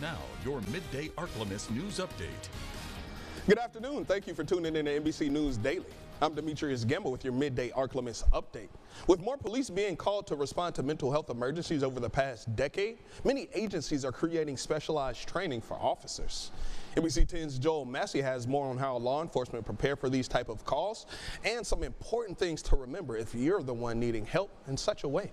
Now, your Midday Ark-La-Miss news update. Good afternoon. Thank you for tuning in to NBC News Daily. I'm Demetrius Gamble with your Midday Ark-La-Miss update. With more police being called to respond to mental health emergencies over the past decade, many agencies are creating specialized training for officers. NBC 10's Joel Massey has more on how law enforcement prepare for these type of calls and some important things to remember if you're the one needing help in such a way.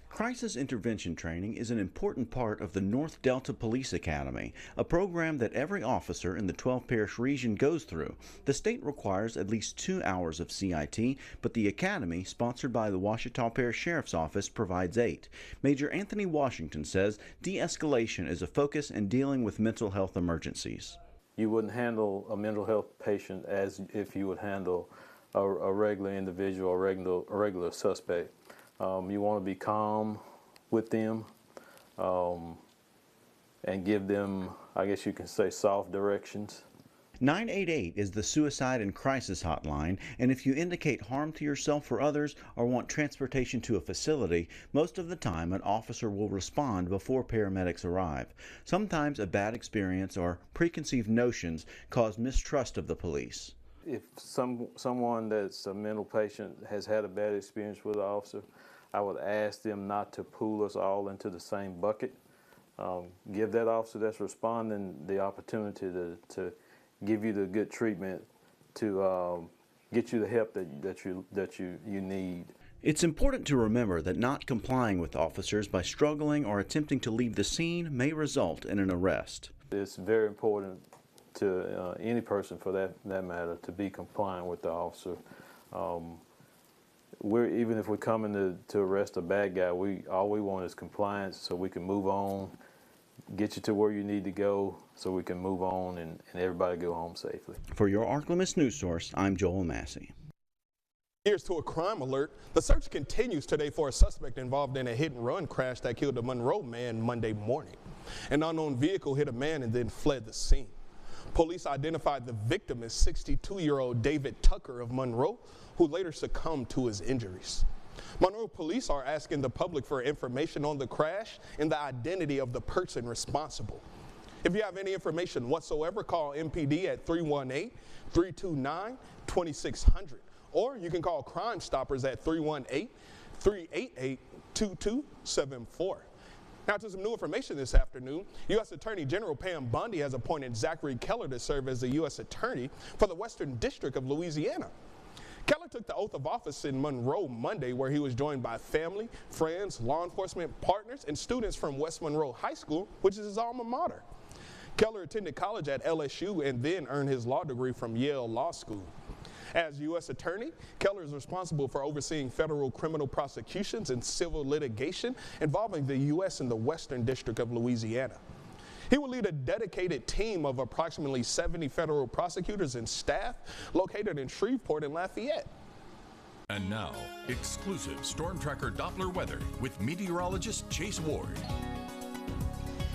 Crisis intervention training is an important part of the North Delta Police Academy, a program that every officer in the 12-parish region goes through. The state requires at least 2 hours of CIT, but the academy, sponsored by the Ouachita Parish Sheriff's Office, provides 8. Major Anthony Washington says de-escalation is a focus in dealing with mental health emergencies. You wouldn't handle a mental health patient as if you would handle a regular individual or a regular suspect. You want to be calm with them and give them, I guess you can say, soft directions. 988 is the suicide and crisis hotline, and if you indicate harm to yourself or others or want transportation to a facility, most of the time an officer will respond before paramedics arrive. Sometimes a bad experience or preconceived notions cause mistrust of the police. If someone that's a mental patient has had a bad experience with an officer, I would ask them not to pool us all into the same bucket. Give that officer that's responding the opportunity to give you the good treatment, to get you the help that you need. It's important to remember that not complying with officers by struggling or attempting to leave the scene may result in an arrest. It's very important to any person, for that matter, to be compliant with the officer. Even if we're coming to arrest a bad guy, all we want is compliance so we can move on, get you to where you need to go so we can move on and everybody go home safely. For your Ark-La-Miss news source, I'm Joel Massey. Here's to a crime alert. The search continues today for a suspect involved in a hit-and-run crash that killed a Monroe man Monday morning. An unknown vehicle hit a man and then fled the scene. Police identified the victim as 62-year-old David Tucker of Monroe, who later succumbed to his injuries. Monroe police are asking the public for information on the crash and the identity of the person responsible. If you have any information whatsoever, call MPD at 318-329-2600, or you can call Crime Stoppers at 318-388-2274. Now to some new information this afternoon. U.S. Attorney General Pam Bondi has appointed Zachary Keller to serve as the U.S. Attorney for the Western District of Louisiana. Keller took the oath of office in Monroe Monday, where he was joined by family, friends, law enforcement partners, and students from West Monroe High School, which is his alma mater. Keller attended college at LSU and then earned his law degree from Yale Law School. As U.S. Attorney, Keller is responsible for overseeing federal criminal prosecutions and civil litigation involving the U.S. and the Western District of Louisiana. He will lead a dedicated team of approximately 70 federal prosecutors and staff located in Shreveport and Lafayette. And now, exclusive Storm Tracker Doppler weather with meteorologist Chase Ward.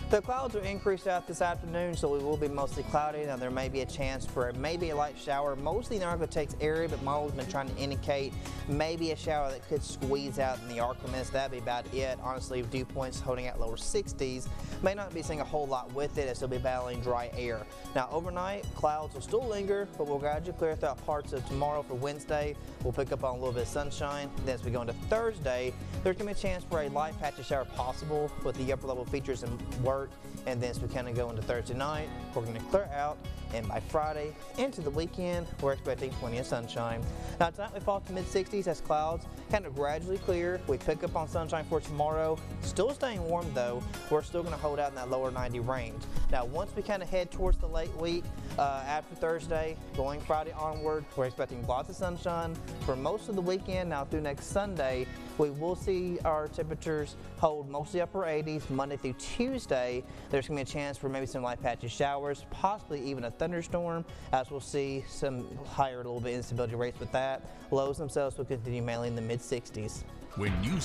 The clouds will increase out this afternoon, so we will be mostly cloudy. Now there may be a chance for maybe a light shower. Mostly in the Ark-La-Miss area, but model's been trying to indicate maybe a shower that could squeeze out in the Ark-La-Miss. That'd be about it. Honestly, dew points holding at lower 60s. May not be seeing a whole lot with it as they'll be battling dry air. Now overnight, clouds will still linger, but we'll gradually clear throughout parts of tomorrow. For Wednesday, we'll pick up on a little bit of sunshine. Then as we go into Thursday, there's going to be a chance for a light patch of shower possible with the upper level features and work. And then as we kind of go into Thursday night, we're going to clear out, and by Friday into the weekend, we're expecting plenty of sunshine. Now tonight we fall to mid-60s as clouds kind of gradually clear. We pick up on sunshine for tomorrow. Still staying warm though. We're still going to hold out in that lower 90 range. Now once we kind of head towards the late week, after Thursday, going Friday onward, we're expecting lots of sunshine for most of the weekend. Now through next Sunday, we will see our temperatures hold mostly upper 80s Monday through Tuesday. There's going to be a chance for maybe some light patchy showers, possibly even a thunderstorm, as we'll see some higher little bit instability rates with that. Lows themselves will continue mainly in the mid-60s. When you